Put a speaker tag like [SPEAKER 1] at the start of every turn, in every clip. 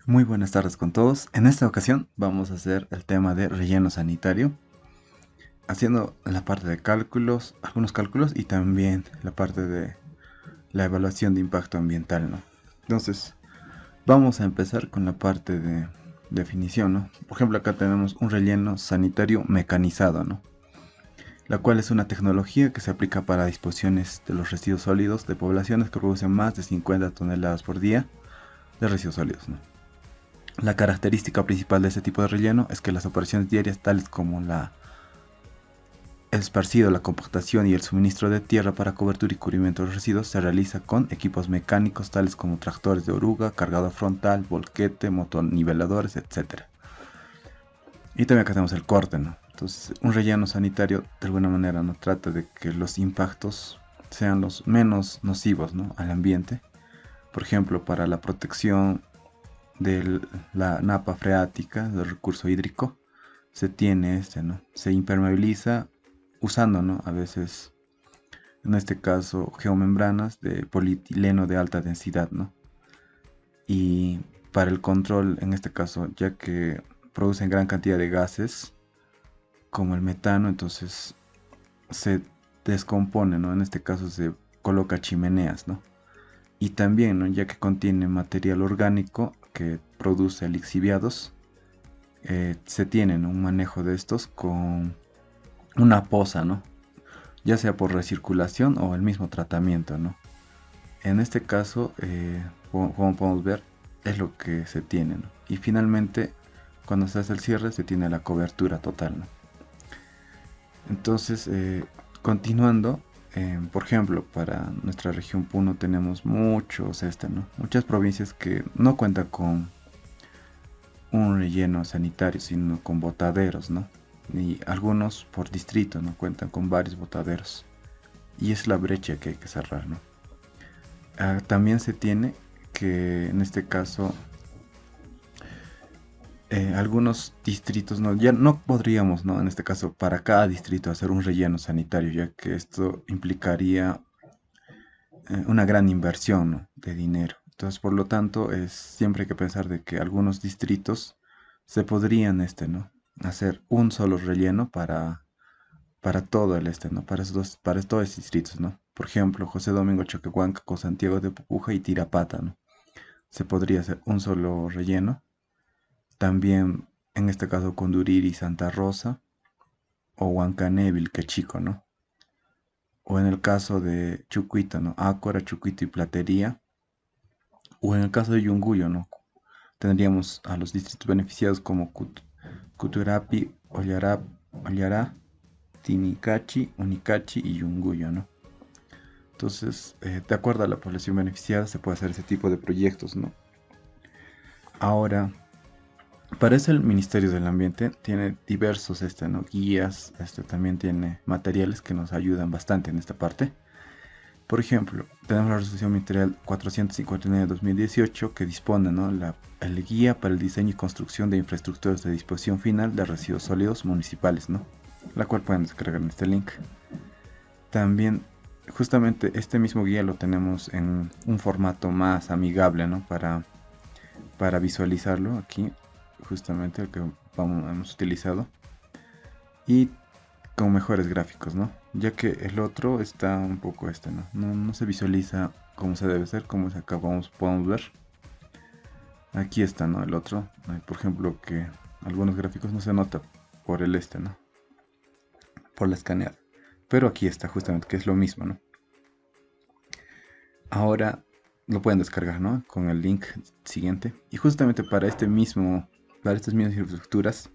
[SPEAKER 1] Muy buenas tardes con todos. En esta ocasión vamos a hacer el tema de relleno sanitario, haciendo la parte de cálculos, algunos cálculos y también la parte de la evaluación de impacto ambiental, ¿no? Entonces, vamos a empezar con la parte de definición, ¿no? Por ejemplo, acá tenemos un relleno sanitario mecanizado, ¿no? La cual es una tecnología que se aplica para disposiciones de los residuos sólidos de poblaciones que producen más de 50 toneladas por día de residuos sólidos, ¿no? La característica principal de este tipo de relleno es que las operaciones diarias tales como el esparcido, la compactación y el suministro de tierra para cobertura y cubrimiento de los residuos se realiza con equipos mecánicos tales como tractores de oruga, cargador frontal, volquete, motoniveladores, etc. Y también acá tenemos el corte, ¿no? Entonces, un relleno sanitario de alguna manera no trata de que los impactos sean los menos nocivos, ¿no?, al ambiente. Por ejemplo, para la protección de la napa freática, del recurso hídrico, se tiene ¿no? Se impermeabiliza usando, ¿no?, a veces, en este caso, geomembranas de polietileno de alta densidad, ¿no? Y para el control, en este caso, ya que producen gran cantidad de gases, como el metano, entonces se descompone, ¿no? En este caso se coloca chimeneas, ¿no? Y también, ¿no?, ya que contiene material orgánico que produce lixiviados, se tiene, ¿no?, un manejo de estos con una poza, ¿no?, ya sea por recirculación o el mismo tratamiento, ¿no? En este caso, como podemos ver, es lo que se tiene, ¿no? Y finalmente, cuando se hace el cierre, se tiene la cobertura total, ¿no? Entonces, continuando, por ejemplo, para nuestra región Puno tenemos ¿no?, muchas provincias que no cuentan con un relleno sanitario, sino con botaderos, ¿no? Y algunos por distrito, ¿no?, cuentan con varios botaderos. Y es la brecha que hay que cerrar, ¿no? También se tiene que, en este caso, algunos distritos, ¿no?, ya no podríamos, ¿no?, en este caso, para cada distrito hacer un relleno sanitario, ya que esto implicaría una gran inversión, ¿no?, de dinero. Entonces, por lo tanto, siempre hay que pensar de que algunos distritos se podrían, ¿no?, hacer un solo relleno para todo el ¿no?, para todos los distritos, ¿no? Por ejemplo, José Domingo Choquehuanca con Santiago de Pupuja y Tirapata, ¿no? Se podría hacer un solo relleno. También, en este caso, Conduriri, Santa Rosa, o Huancanévil, que chico, ¿no? O en el caso de Chucuito, ¿no?, Ácora, Chucuito y Platería. O en el caso de Yunguyo, ¿no?, tendríamos a los distritos beneficiados como Cuturapi, Ollará, Tinicachi, Unicachi y Yunguyo, ¿no? Entonces, de acuerdo a la población beneficiada, se puede hacer ese tipo de proyectos, ¿no? Ahora, para eso el Ministerio del Ambiente tiene diversos ¿no?, guías, también tiene materiales que nos ayudan bastante en esta parte. Por ejemplo, tenemos la resolución ministerial 459 de 2018 que dispone, ¿no?, el guía para el diseño y construcción de infraestructuras de disposición final de residuos sólidos municipales, ¿no?, la cual pueden descargar en este link. También, justamente este mismo guía lo tenemos en un formato más amigable, ¿no?, para visualizarlo aquí, justamente el que hemos utilizado, y con mejores gráficos, ¿no? Ya que el otro está un poco ¿no? No se visualiza como se debe ser, como acá podemos ver. Aquí está, ¿no?, el otro. Por ejemplo, que algunos gráficos no se nota por el ¿no?, por la escaneada. Pero aquí está justamente, que es lo mismo, ¿no? Ahora lo pueden descargar, ¿no?, con el link siguiente. Y justamente para estas mismas infraestructuras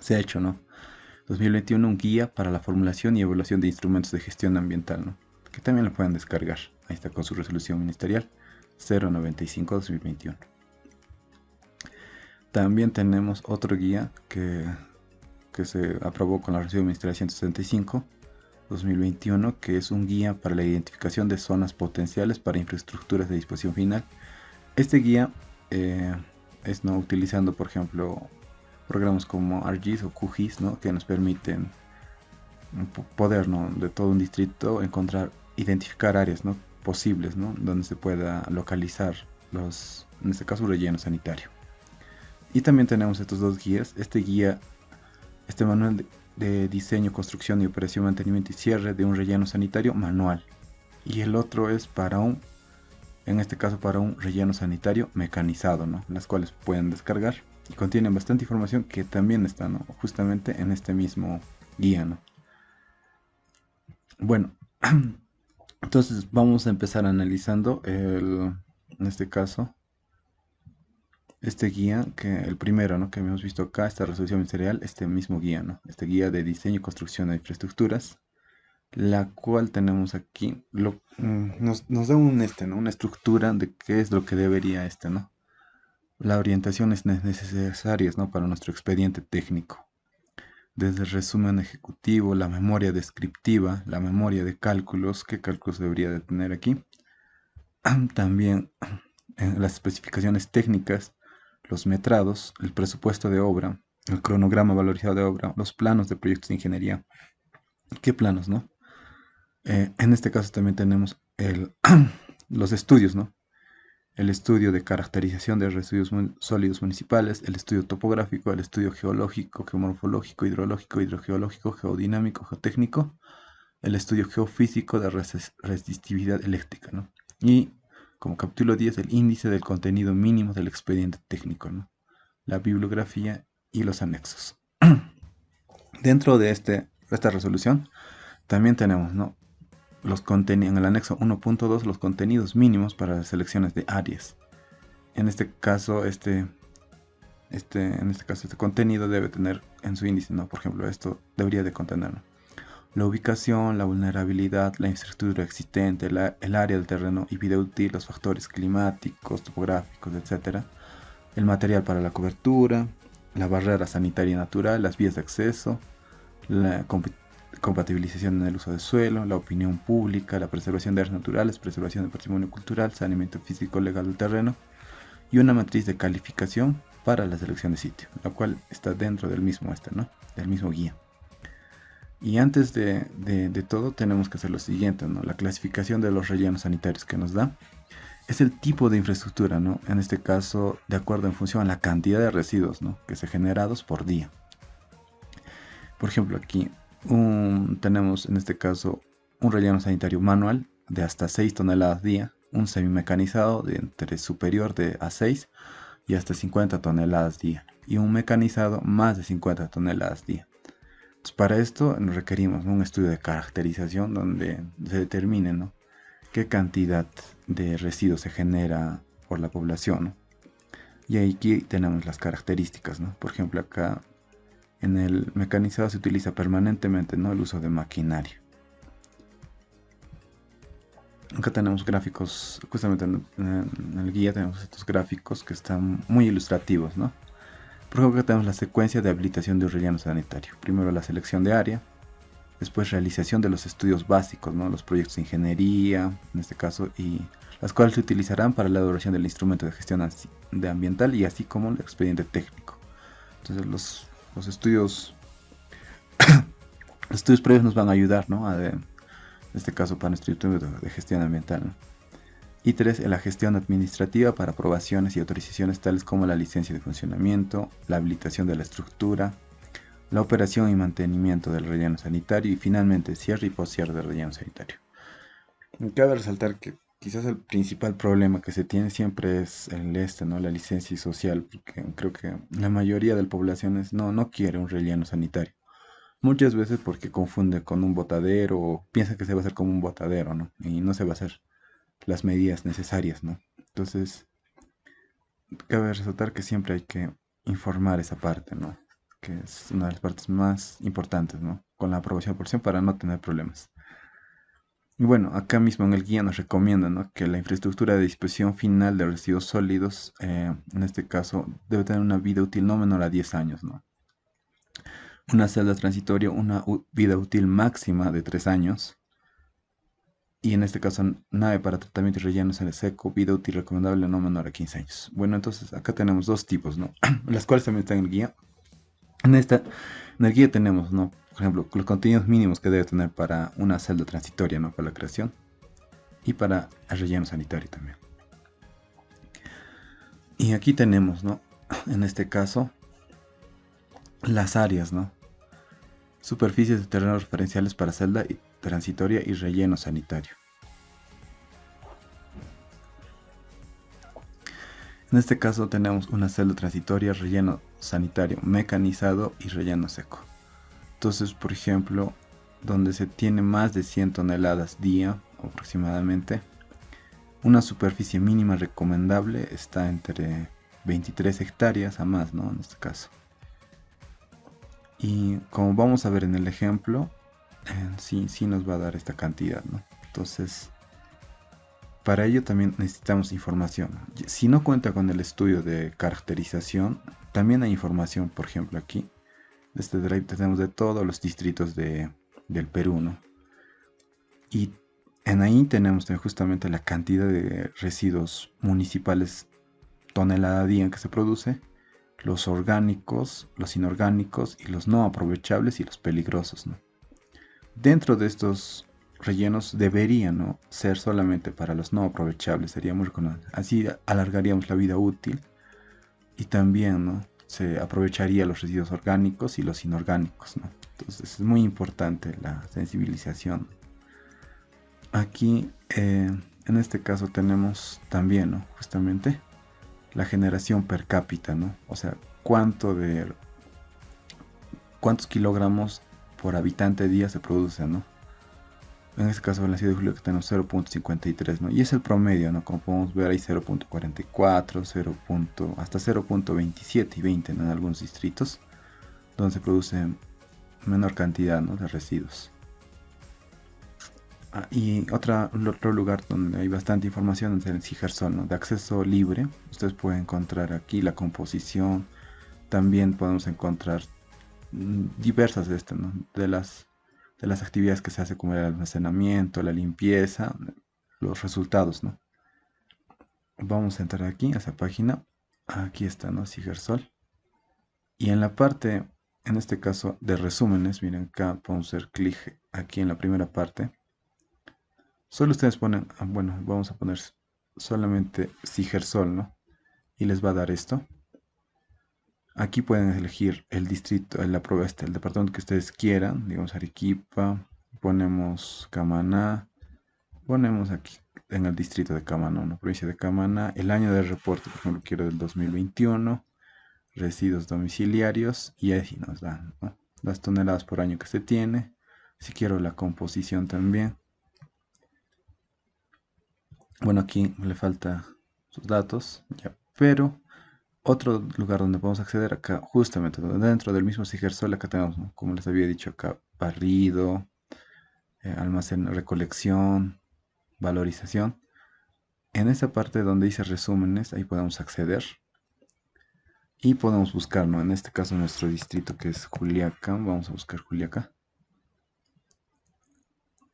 [SPEAKER 1] se ha hecho, ¿no?, 2021 un guía para la formulación y evaluación de instrumentos de gestión ambiental, ¿no?, que también lo pueden descargar. Ahí está con su resolución ministerial 095-2021. También tenemos otro guía que se aprobó con la resolución ministerial 175-2021, que es un guía para la identificación de zonas potenciales para infraestructuras de disposición final. Este guía es, ¿no?, utilizando, por ejemplo, programas como ArcGIS o QGIS, ¿no?, que nos permiten poder, ¿no?, de todo un distrito identificar áreas, ¿no?, posibles, ¿no?, donde se pueda localizar en este caso, un relleno sanitario. Y también tenemos estos dos guías. Este manual de diseño, construcción y operación, mantenimiento y cierre de un relleno sanitario manual. Y el otro es en este caso, para un relleno sanitario mecanizado, ¿no? Las cuales pueden descargar y contienen bastante información que también está, ¿no?, justamente en este mismo guía, ¿no? Bueno, entonces vamos a empezar analizando en este caso, este guía, que el primero, ¿no?, que hemos visto acá, esta resolución ministerial, este mismo guía, ¿no? Este guía de diseño y construcción de infraestructuras, la cual tenemos aquí, nos da ¿no?, una estructura de qué es lo que debería ¿no? Las orientaciones necesarias, ¿no?, para nuestro expediente técnico. Desde el resumen ejecutivo, la memoria descriptiva, la memoria de cálculos, qué cálculos debería de tener aquí. También las especificaciones técnicas, los metrados, el presupuesto de obra, el cronograma valorizado de obra, los planos de proyectos de ingeniería. ¿Qué planos, no? En este caso también tenemos los estudios, ¿no? El estudio de caracterización de residuos sólidos municipales, el estudio topográfico, el estudio geológico, geomorfológico, hidrológico, hidrogeológico, geodinámico, geotécnico, el estudio geofísico de resistividad eléctrica, ¿no? Y como capítulo 10, el índice del contenido mínimo del expediente técnico, ¿no? La bibliografía y los anexos. Dentro de esta resolución también tenemos, ¿no?, en el anexo 1.2 los contenidos mínimos para las selecciones de áreas. En este caso, este contenido debe tener en su índice, ¿no? Por ejemplo, esto debería de contener, ¿no?, la ubicación, la vulnerabilidad, la infraestructura existente, el área del terreno y vida útil, los factores climáticos, topográficos, etc. El material para la cobertura, la barrera sanitaria natural, las vías de acceso, la compatibilización en el uso del suelo, la opinión pública, la preservación de áreas naturales, preservación del patrimonio cultural, saneamiento físico legal del terreno y una matriz de calificación para la selección de sitio, la cual está dentro del mismo ¿no?, del mismo guía. Y antes de todo tenemos que hacer lo siguiente, ¿no? La clasificación de los rellenos sanitarios que nos da es el tipo de infraestructura, ¿no? En este caso, de acuerdo en función a la cantidad de residuos, ¿no?, que se generados por día. Por ejemplo, aquí tenemos en este caso un relleno sanitario manual de hasta 6 toneladas día, un semimecanizado de entre superior a 6 y hasta 50 toneladas día, y un mecanizado más de 50 toneladas día. Entonces, para esto requerimos un estudio de caracterización donde se determine, ¿no?, qué cantidad de residuos se genera por la población, ¿no? Y aquí tenemos las características, ¿no? Por ejemplo, acá en el mecanizado se utiliza permanentemente, ¿no?, el uso de maquinaria. Acá tenemos gráficos, justamente en el guía tenemos estos gráficos que están muy ilustrativos, ¿no? Por ejemplo, acá tenemos la secuencia de habilitación de un relleno sanitario. Primero la selección de área, después realización de los estudios básicos, ¿no?, los proyectos de ingeniería, en este caso, y las cuales se utilizarán para la elaboración del instrumento de gestión ambiental y así como el expediente técnico. Entonces los estudios previos nos van a ayudar, ¿no?, en este caso para nuestro instrumento de gestión ambiental, ¿no? Y 3, la gestión administrativa para aprobaciones y autorizaciones tales como la licencia de funcionamiento, la habilitación de la estructura, la operación y mantenimiento del relleno sanitario y finalmente cierre y postcierre del relleno sanitario. Cabe resaltar que quizás el principal problema que se tiene siempre es ¿no?, la licencia social, porque creo que la mayoría de la población no quiere un relleno sanitario. Muchas veces porque confunde con un botadero o piensa que se va a hacer como un botadero, ¿no? Y no se va a hacer las medidas necesarias, ¿no? Entonces, cabe resaltar que siempre hay que informar esa parte, ¿no?, que es una de las partes más importantes, ¿no?, con la aprobación por porción para no tener problemas. Y bueno, acá mismo en el guía nos recomienda, ¿no?, que la infraestructura de disposición final de residuos sólidos, en este caso, debe tener una vida útil no menor a 10 años, ¿no? Una celda transitoria, una vida útil máxima de 3 años. Y en este caso, nave para tratamiento y rellenos en el seco, vida útil recomendable no menor a 15 años. Bueno, entonces acá tenemos dos tipos, ¿no? Las cuales también están en el guía. En el guía tenemos, ¿no?, por ejemplo, los contenidos mínimos que debe tener para una celda transitoria, ¿no?, para la creación y para el relleno sanitario también. Y aquí tenemos, ¿no? En este caso, las áreas, ¿no? Superficies de terreno referenciales para celda transitoria y relleno sanitario. En este caso tenemos una celda transitoria, relleno sanitario mecanizado y relleno seco. Entonces, por ejemplo, donde se tiene más de 100 toneladas día aproximadamente, una superficie mínima recomendable está entre 23 hectáreas a más, ¿no? En este caso. Y como vamos a ver en el ejemplo, sí nos va a dar esta cantidad, ¿no? Entonces, para ello también necesitamos información. Si no cuenta con el estudio de caracterización, también hay información, por ejemplo aquí. De este drive tenemos de todos los distritos del Perú, ¿no? Y en ahí tenemos justamente la cantidad de residuos municipales tonelada día que se produce, los orgánicos, los inorgánicos y los no aprovechables y los peligrosos, ¿no? Dentro de estos rellenos deberían, ¿no?, ser solamente para los no aprovechables, sería muy recomendable. Así alargaríamos la vida útil y también, ¿no?, se aprovecharía los residuos orgánicos y los inorgánicos, ¿no? Entonces es muy importante la sensibilización. Aquí, en este caso tenemos también, ¿no?, justamente la generación per cápita, ¿no? O sea, cuántos kilogramos por habitante día se produce, ¿no? En este caso en la ciudad de Julio que tenemos 0.53, ¿no? Y es el promedio, ¿no? Como podemos ver hay 0.44, 0. Hasta 0.27 y 20, ¿no?, en algunos distritos, donde se produce menor cantidad, ¿no?, de residuos. Y otro lugar donde hay bastante información es el Sigersol, ¿no?, de acceso libre. Ustedes pueden encontrar aquí la composición. También podemos encontrar diversas ¿no?, de las actividades que se hace, como el almacenamiento, la limpieza, los resultados, ¿no? Vamos a entrar aquí a esa página. Aquí está, ¿no?, Sigersol. Y en la parte, en este caso, de resúmenes, miren, acá podemos hacer clic aquí en la primera parte. Solo ustedes ponen, bueno, vamos a poner solamente Sigersol, ¿no? Y les va a dar esto. Aquí pueden elegir el distrito, el departamento que ustedes quieran. Digamos Arequipa, ponemos Camaná, ponemos aquí en el distrito de Camaná, ¿no?, provincia de Camaná. El año de reporte, por ejemplo, quiero del 2021. Residuos domiciliarios, y así nos dan, ¿no?, las toneladas por año que se tiene. Si quiero la composición también. Bueno, aquí le falta sus datos, ya, pero otro lugar donde podemos acceder acá, justamente dentro del mismo Sigersol, acá tenemos, ¿no?, como les había dicho acá, barrido, almacén, recolección, valorización. En esa parte donde dice resúmenes, ahí podemos acceder y podemos buscar, ¿no?, en este caso nuestro distrito, que es Juliaca. Vamos a buscar Juliaca.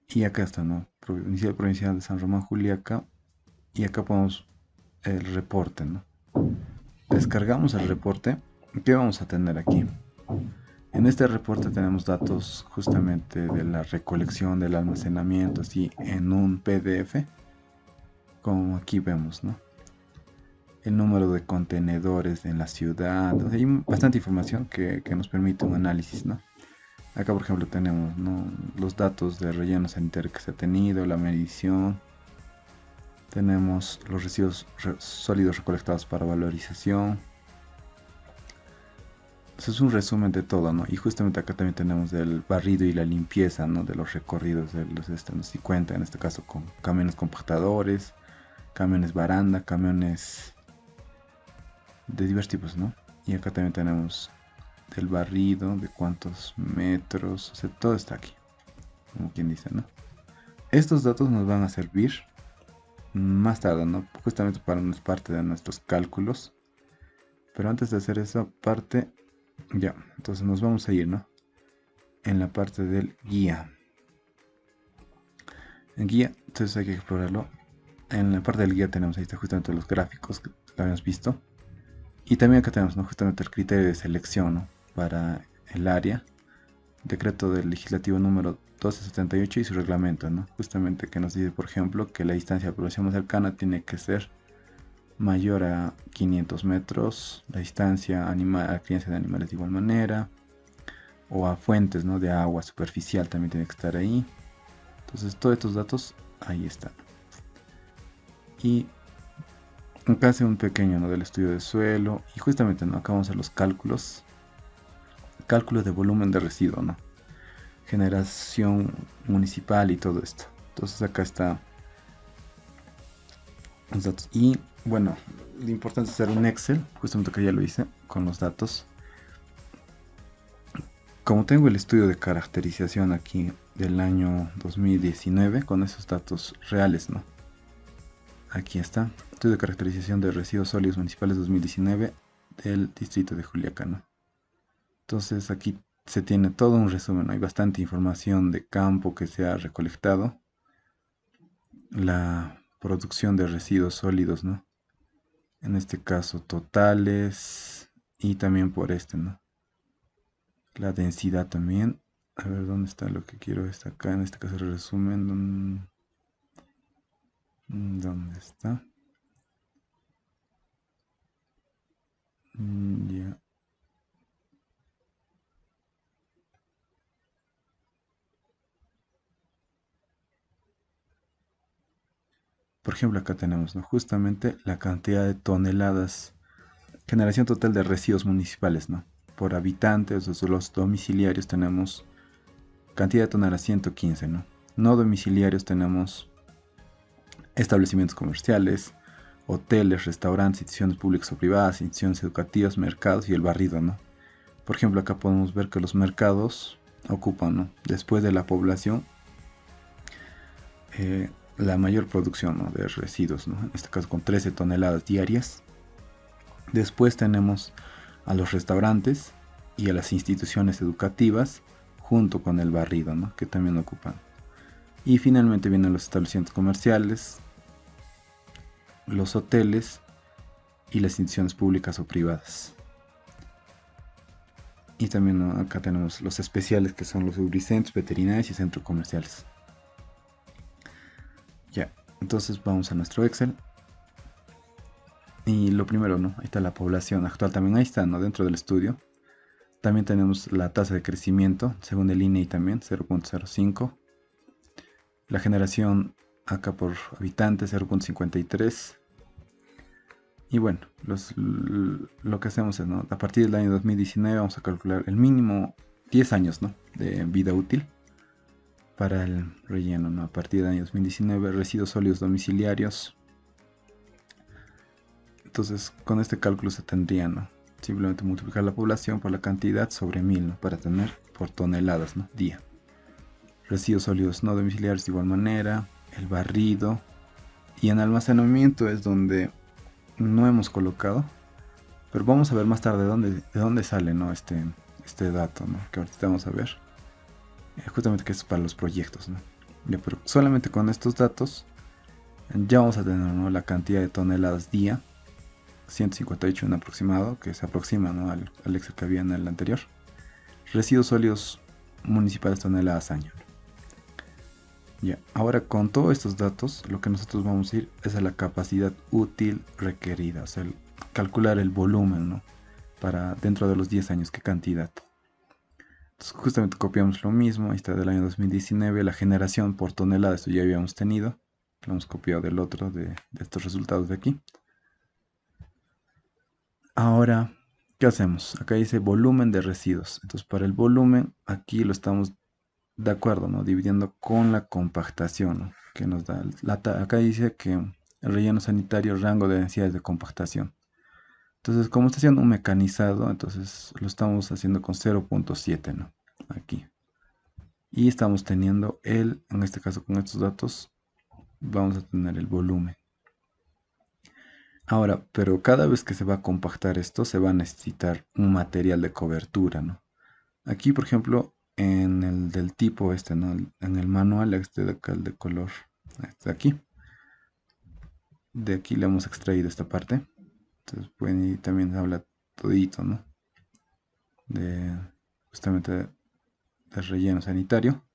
[SPEAKER 1] Y acá está, ¿no?, provincial de San Román, Juliaca. Y acá ponemos el reporte, ¿no? Descargamos el reporte. ¿Qué vamos a tener aquí? En este reporte tenemos datos justamente de la recolección, del almacenamiento, así en un PDF, como aquí vemos, ¿no? El número de contenedores en la ciudad. O sea, hay bastante información que nos permite un análisis, ¿no? Acá, por ejemplo, tenemos, ¿no?, los datos de relleno sanitario que se ha tenido, la medición. Tenemos los residuos sólidos recolectados para valorización. Eso es un resumen de todo, ¿no? Y justamente acá también tenemos del barrido y la limpieza, ¿no?, de los recorridos de los estados y cuenta, en este caso con camiones compactadores, camiones baranda, camiones de diversos tipos, ¿no? Y acá también tenemos del barrido, de cuántos metros, o sea, todo está aquí, como quien dice, ¿no? Estos datos nos van a servir más tarde, ¿no?, justamente para parte de nuestros cálculos. Pero antes de hacer esa parte, ya, entonces nos vamos a ir, ¿no?, en la parte del guía. En guía, entonces hay que explorarlo. En la parte del guía tenemos, ahí está justamente los gráficos que habíamos visto. Y también acá tenemos, ¿no?, justamente el criterio de selección, ¿no?, para el área. Decreto del legislativo número 1278 y su reglamento, ¿no?, justamente que nos dice, por ejemplo, que la distancia de población más cercana tiene que ser mayor a 500 metros, la distancia animal, a crianza de animales de igual manera, o a fuentes, ¿no?, de agua superficial también tiene que estar ahí. Entonces todos estos datos ahí están. Y acá hace un pequeño, ¿no?, del estudio de suelo, y justamente, ¿no?, acá vamos a hacer los cálculos de volumen de residuo, ¿no?, generación municipal y todo esto. Entonces acá está los datos. Y bueno, lo importante es hacer un Excel, justamente que ya lo hice con los datos. Como tengo el estudio de caracterización aquí del año 2019 con esos datos reales, ¿no? Aquí está, estudio de caracterización de residuos sólidos municipales 2019 del distrito de Juliaca, ¿no? Entonces aquí se tiene todo un resumen, ¿no? Hay bastante información de campo que se ha recolectado, la producción de residuos sólidos, ¿no?, en este caso totales, y también por este, ¿no?, la densidad también. A ver dónde está lo que quiero, está acá, en este caso el resumen. ¿Dónde está? Ya. Por ejemplo, acá tenemos, ¿no?, justamente la cantidad de toneladas, generación total de residuos municipales, ¿no?, por habitantes. Los domiciliarios tenemos cantidad de toneladas 115, ¿no? No domiciliarios tenemos establecimientos comerciales, hoteles, restaurantes, instituciones públicas o privadas, instituciones educativas, mercados y el barrido, ¿no? Por ejemplo, acá podemos ver que los mercados ocupan, ¿no?, después de la población, la mayor producción, ¿no?, de residuos, ¿no?, en este caso con 13 toneladas diarias. Después tenemos a los restaurantes y a las instituciones educativas junto con el barrido, ¿no?, que también ocupan. Y finalmente vienen los establecimientos comerciales, los hoteles y las instituciones públicas o privadas. Y también, ¿no?, acá tenemos los especiales, que son los lubricentros, veterinarios y centros comerciales. Ya, entonces vamos a nuestro Excel. Y lo primero, ¿no?, ahí está la población actual, también ahí está, ¿no?, dentro del estudio. También tenemos la tasa de crecimiento, según el INEI también, 0.05. La generación acá por habitante, 0.53. Y bueno, lo que hacemos es, ¿no?, a partir del año 2019 vamos a calcular el mínimo 10 años, ¿no?, de vida útil para el relleno, ¿no? A partir del año 2019, residuos sólidos domiciliarios. Entonces, con este cálculo se tendría, ¿no?, simplemente multiplicar la población por la cantidad sobre 1000, ¿no?, para tener por toneladas, ¿no?, día. Residuos sólidos no domiciliarios de igual manera, el barrido. Y en almacenamiento es donde no hemos colocado, pero vamos a ver más tarde de dónde sale, ¿no?, este dato, ¿no?, que ahorita vamos a ver. Justamente que es para los proyectos, ¿no? Ya, pero solamente con estos datos ya vamos a tener, ¿no?, la cantidad de toneladas día, 158 en aproximado, que se aproxima, ¿no?, al Excel que había en el anterior. Residuos sólidos municipales toneladas año. Ya, ahora con todos estos datos, lo que nosotros vamos a ir es a la capacidad útil requerida, o sea, calcular el volumen, ¿no?, para dentro de los 10 años, qué cantidad. Entonces, justamente copiamos lo mismo, ahí está del año 2019, la generación por tonelada, esto ya habíamos tenido, lo hemos copiado del otro, de estos resultados de aquí. Ahora, ¿qué hacemos? Acá dice volumen de residuos. Entonces, para el volumen, aquí lo estamos de acuerdo, ¿no?, dividiendo con la compactación, ¿no?, que nos da. Acá dice que el relleno sanitario, rango de densidades de compactación. Entonces, como está siendo un mecanizado, entonces lo estamos haciendo con 0.7, ¿no?, aquí. Y estamos teniendo en este caso con estos datos, vamos a tener el volumen. Ahora, pero cada vez que se va a compactar esto, se va a necesitar un material de cobertura, ¿no? Aquí, por ejemplo, en el del tipo este, ¿no?, en el manual, este de acá, el de color, este de aquí. De aquí le hemos extraído esta parte. Entonces, pueden ir, también habla todito, ¿no?, de justamente del relleno sanitario.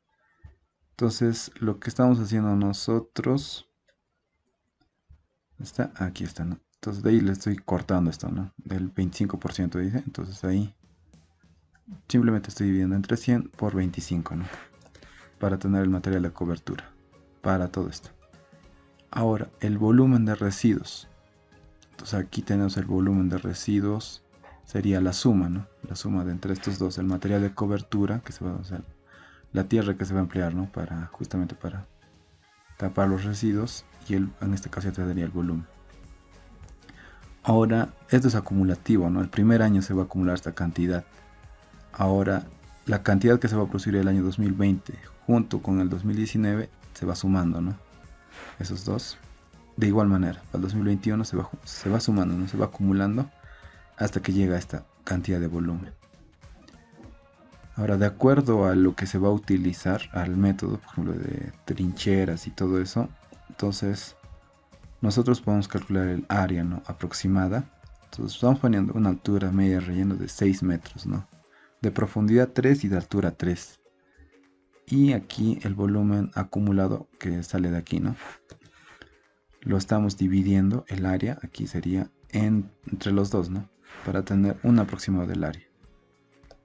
[SPEAKER 1] Entonces, lo que estamos haciendo nosotros está aquí, está, ¿no?, Entonces de ahí le estoy cortando esto, ¿no? Del 25% dice. Entonces ahí simplemente estoy dividiendo entre 100 por 25, ¿no? Para tener el material de cobertura para todo esto. Ahora, el volumen de residuos. Entonces aquí tenemos el volumen de residuos. Sería la suma, ¿no? La suma de entre estos dos. El material de cobertura, que se va a usar, la tierra que se va a emplear, ¿no? Justamente para tapar los residuos. Y en este caso ya te daría el volumen. Ahora, esto es acumulativo, ¿no? El primer año se va a acumular esta cantidad. Ahora, la cantidad que se va a producir el año 2020 junto con el 2019 se va sumando, ¿no? Esos dos. De igual manera, para el 2021 se va sumando, ¿no? Se va acumulando hasta que llega a esta cantidad de volumen. Ahora, de acuerdo a lo que se va a utilizar, al método, por ejemplo, de trincheras y todo eso, entonces nosotros podemos calcular el área, ¿no? Aproximada. Entonces estamos poniendo una altura media de relleno de 6 metros, ¿no? De profundidad 3 y de altura 3. Y aquí el volumen acumulado que sale de aquí, ¿no? Lo estamos dividiendo, el área aquí sería entre los dos, ¿no? Para tener un aproximado del área,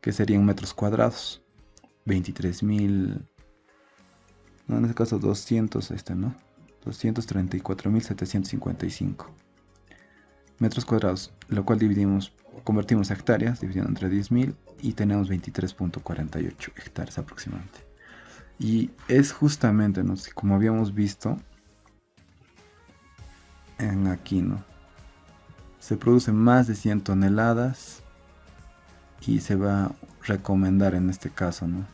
[SPEAKER 1] que serían metros cuadrados. 23.000, no, en este caso 200, ¿no? 234.755 metros cuadrados, lo cual convertimos a hectáreas, dividiendo entre 10.000 y tenemos 23.48 hectáreas aproximadamente. Y es justamente, ¿no? Como habíamos visto en aquí, ¿no? Se producen más de 100 toneladas y se va a recomendar en este caso, ¿no?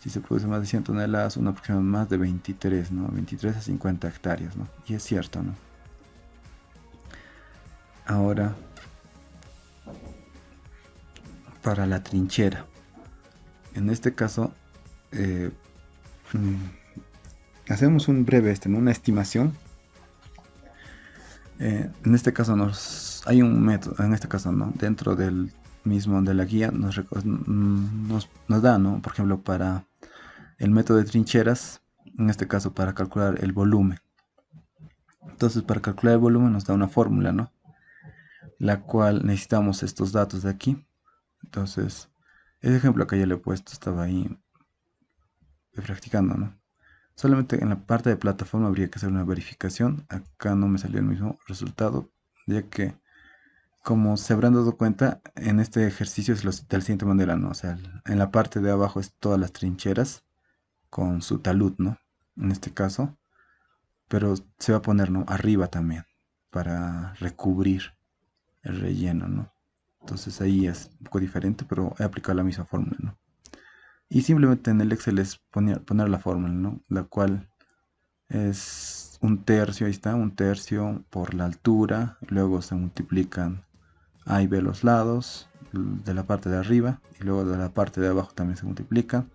[SPEAKER 1] Si se produce más de 100 toneladas, una aproximadamente más de 23, ¿no? 23 a 50 hectáreas, ¿no? Y es cierto, ¿no? Ahora, para la trinchera. En este caso, hacemos un breve, ¿no? Una estimación. En este caso hay un método, en este caso, ¿no? Dentro del mismo de la guía nos da, ¿no? Por ejemplo, para el método de trincheras, en este caso para calcular el volumen. Entonces, para calcular el volumen nos da una fórmula, ¿no? La cual necesitamos estos datos de aquí. Entonces, ese ejemplo que ya le he puesto estaba ahí practicando, ¿no? Solamente en la parte de plataforma habría que hacer una verificación. Acá no me salió el mismo resultado, ya que, como se habrán dado cuenta, en este ejercicio es de la siguiente manera, ¿no? O sea, en la parte de abajo es todas las trincheras con su talud, ¿no? En este caso, pero se va a poner, ¿no? Arriba también para recubrir el relleno, ¿no? Entonces ahí es un poco diferente, pero he aplicado la misma fórmula, ¿no? Y simplemente en el Excel es poner la fórmula, ¿no? La cual es un tercio, ahí está, un tercio por la altura, luego se multiplican A y B los lados de la parte de arriba y luego de la parte de abajo también se multiplica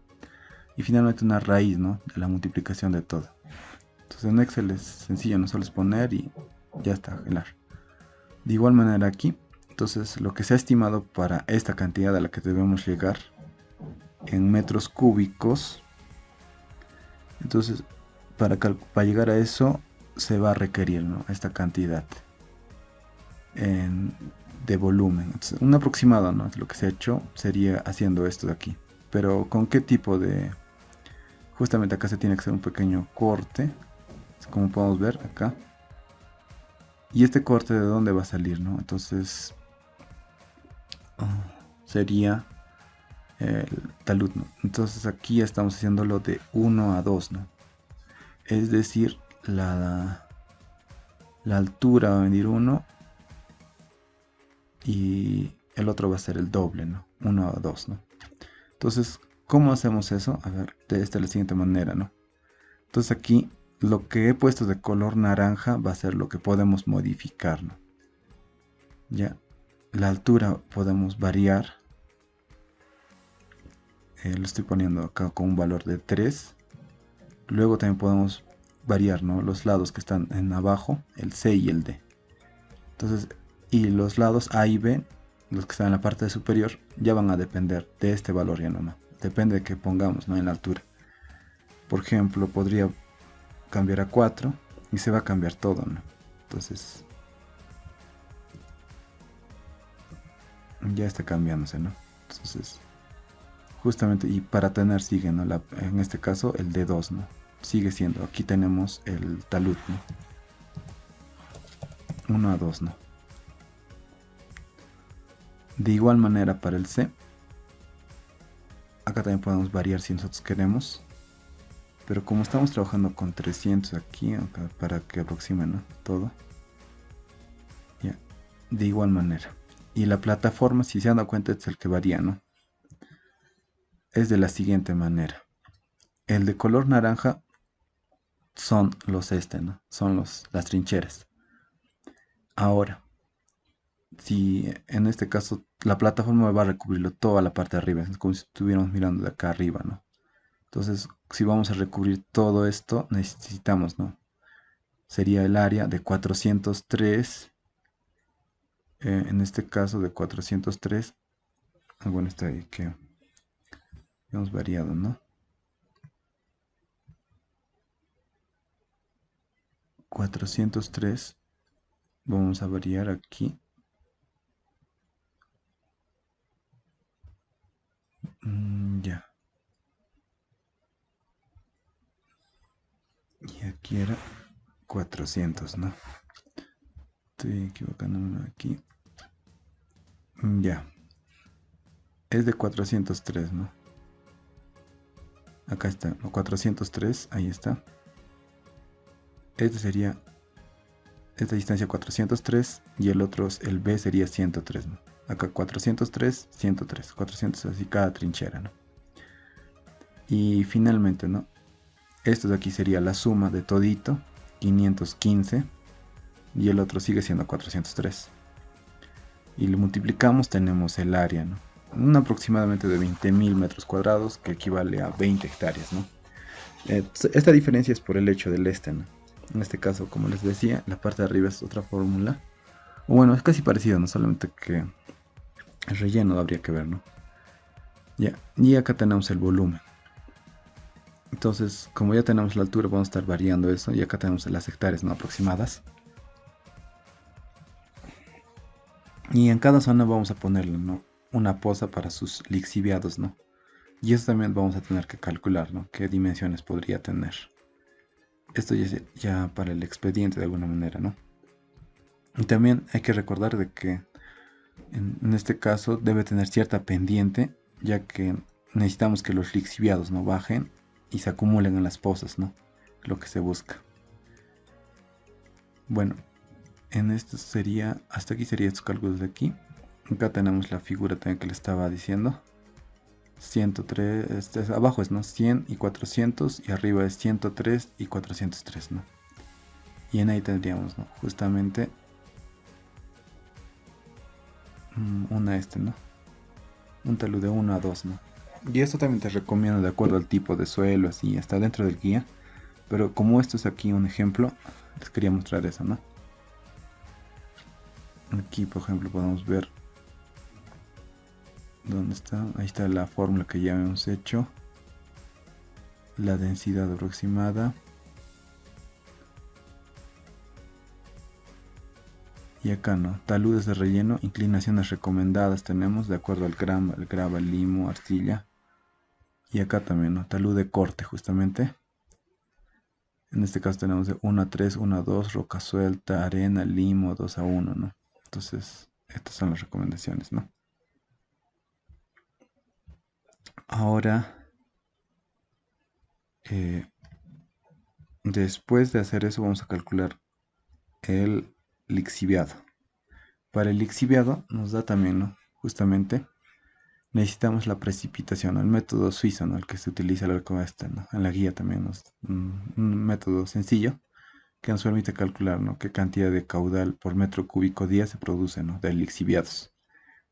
[SPEAKER 1] y finalmente una raíz, ¿no? De la multiplicación de todo. Entonces en Excel es sencillo, no solo es poner y ya está, gelar. De igual manera aquí, entonces lo que se ha estimado para esta cantidad a la que debemos llegar en metros cúbicos, entonces para llegar a eso se va a requerir, ¿no? Esta cantidad de volumen. Entonces, un aproximado, ¿no? Lo que se ha hecho sería haciendo esto de aquí. Pero ¿con qué tipo de...? Justamente acá se tiene que hacer un pequeño corte, como podemos ver acá. Y este corte de dónde va a salir, ¿no? Entonces sería el talud, ¿no? Entonces aquí estamos haciéndolo de 1 a 2, ¿no? Es decir, la altura va a venir 1 y el otro va a ser el doble, ¿no? 1 a 2, ¿no? Entonces, ¿cómo hacemos eso? A ver, de la siguiente manera, ¿no? Entonces aquí lo que he puesto de color naranja va a ser lo que podemos modificar, ¿no? Ya, la altura podemos variar. Lo estoy poniendo acá con un valor de 3. Luego también podemos variar, ¿no? Los lados que están en abajo, el C y el D. Entonces, y los lados A y B, los que están en la parte superior, ya van a depender de este valor ya nomás. Depende de que pongamos, ¿no? En la altura. Por ejemplo, podría cambiar a 4 y se va a cambiar todo, ¿no? Entonces, ya está cambiándose, ¿no? Entonces, justamente, y para tener sigue, ¿no? En este caso el D2, ¿no? Sigue siendo, aquí tenemos el talud, ¿no? 1 a 2, ¿no? De igual manera para el C, acá también podemos variar si nosotros queremos, pero como estamos trabajando con 300 aquí, acá, para que aproxime, ¿no? Todo, ya, de igual manera. Y la plataforma, si se han dado cuenta, es el que varía, ¿no? Es de la siguiente manera. El de color naranja son los ¿no? Son las trincheras. Ahora, si en este caso la plataforma va a recubrirlo toda la parte de arriba, es como si estuviéramos mirando de acá arriba, ¿no? Entonces, si vamos a recubrir todo esto, necesitamos, ¿no? Sería el área de 403, en este caso de 403, bueno, está ahí que hemos variado, ¿no? 403, vamos a variar aquí. Ya. Y aquí era 400, ¿no? Estoy equivocándome aquí. Ya. Es de 403, ¿no? Acá está, ¿no? 403, ahí está. Este sería esta distancia 403 y el otro, el B sería 103, ¿no? Acá 403, 103, 400 así cada trinchera, ¿no? Y finalmente, ¿no? Esto de aquí sería la suma de todito, 515, y el otro sigue siendo 403. Y lo multiplicamos, tenemos el área, ¿no? Aproximadamente de 20.000 metros cuadrados, que equivale a 20 hectáreas, ¿no? Esta diferencia es por el hecho del ¿no? En este caso, como les decía, la parte de arriba es otra fórmula. O bueno, es casi parecido, ¿no? Solamente que el relleno habría que ver, ¿no? Ya, y acá tenemos el volumen. Entonces, como ya tenemos la altura, vamos a estar variando eso. Y acá tenemos las hectáreas, ¿no? Aproximadas. Y en cada zona vamos a ponerle, ¿no? Una poza para sus lixiviados, ¿no? Y eso también vamos a tener que calcular, ¿no? Qué dimensiones podría tener. Esto ya para el expediente de alguna manera, ¿no? Y también hay que recordar de que en este caso debe tener cierta pendiente, ya que necesitamos que los lixiviados no bajen y se acumulen en las pozas, ¿no? Lo que se busca. Bueno, en esto sería, hasta aquí serían estos cálculos de aquí. Acá tenemos la figura también que le estaba diciendo. 103, abajo es, ¿no? 100 y 400 y arriba es 103 y 403, ¿no? Y en ahí tendríamos, ¿no? Justamente ¿no? Un talud de 1 a 2, ¿no? Y esto también te recomiendo de acuerdo al tipo de suelo, así, está dentro del guía. Pero como esto es aquí un ejemplo, les quería mostrar eso, ¿no? Aquí, por ejemplo, podemos ver dónde está. Ahí está la fórmula que ya hemos hecho. La densidad aproximada. Y acá, ¿no? Taludes de relleno, inclinaciones recomendadas tenemos de acuerdo al grava, el limo, arcilla. Y acá también, ¿no? Talud de corte, justamente. En este caso tenemos de 1 a 3, 1 a 2, roca suelta, arena, limo, 2 a 1, ¿no? Entonces, estas son las recomendaciones, ¿no? Ahora, después de hacer eso, vamos a calcular el lixiviado. Para el lixiviado nos da también, ¿no? Justamente, necesitamos la precipitación, el método suizo, ¿no? El que se utiliza ¿no? En la guía también, ¿no? Un método sencillo que nos permite calcular, ¿no? Qué cantidad de caudal por metro cúbico día se produce, ¿no? De lixiviados.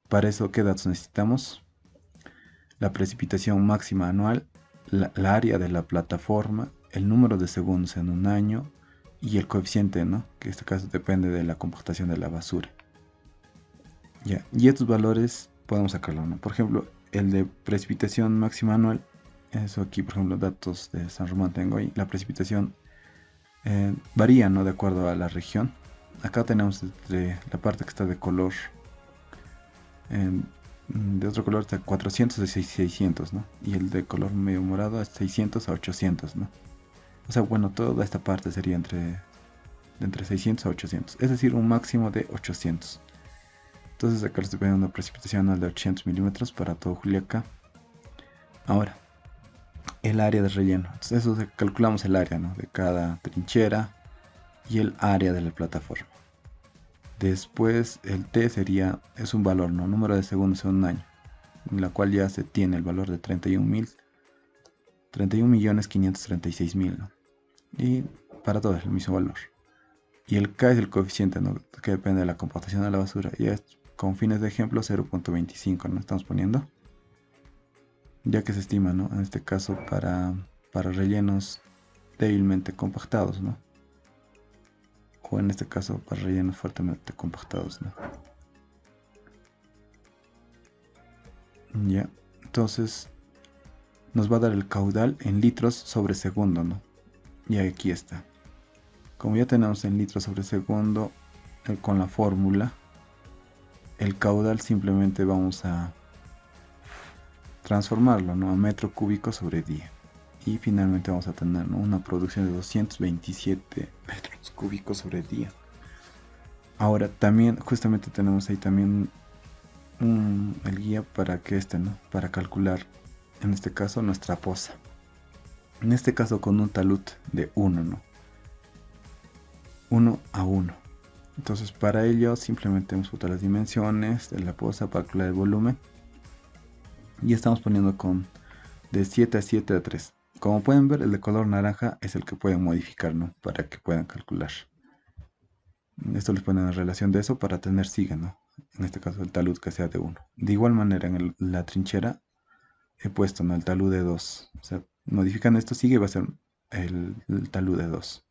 [SPEAKER 1] Para eso, ¿qué datos necesitamos? La precipitación máxima anual, la área de la plataforma, el número de segundos en un año y el coeficiente, ¿no? Que en este caso depende de la compactación de la basura. Ya, y estos valores podemos sacarlo, ¿no? Por ejemplo, el de precipitación máxima anual, eso aquí, por ejemplo, datos de San Román tengo ahí, la precipitación varía, ¿no? De acuerdo a la región. Acá tenemos la parte que está de color de otro color está 400 a 600, ¿no? Y el de color medio morado es 600 a 800, ¿no? O sea, bueno, toda esta parte sería entre 600 a 800, es decir, un máximo de 800. Entonces acá les estoy poniendo una precipitación anual de 800 milímetros para todo Juliaca. Ahora, el área de relleno. Entonces eso calculamos el área, ¿no? De cada trinchera y el área de la plataforma. Después el T es un valor, ¿no? Número de segundos en un año, en la cual ya se tiene el valor de 31.536.000, ¿no? Y para todo es el mismo valor. Y el K es el coeficiente, ¿no? Que depende de la compactación de la basura. Y es, con fines de ejemplo, 0.25, ¿no? Estamos poniendo, ya que se estima, ¿no? En este caso para rellenos débilmente compactados, ¿no? O en este caso para rellenos fuertemente compactados, ¿no? Ya, entonces nos va a dar el caudal en litros sobre segundo, ¿no? Y aquí está. Como ya tenemos en litros sobre segundo con la fórmula, el caudal simplemente vamos a transformarlo, ¿no? A metro cúbico sobre día. Y finalmente vamos a tener, ¿no? Una producción de 227 metros cúbicos sobre día. Ahora también, justamente tenemos ahí también el guía para que ¿no? Para calcular, en este caso, nuestra poza. En este caso con un talud de 1, ¿no? 1 a 1. Entonces para ello simplemente hemos puesto las dimensiones de la poza para calcular el volumen. Y estamos poniendo de 7 a 7 a 3. Como pueden ver, el de color naranja es el que pueden modificar, ¿no? Para que puedan calcular. Esto les pone en relación de eso para tener siga, ¿no? En este caso el talud que sea de 1. De igual manera en la trinchera he puesto, ¿no? El talud de 2. O sea, modifican esto sigue y va a ser el talud de 2.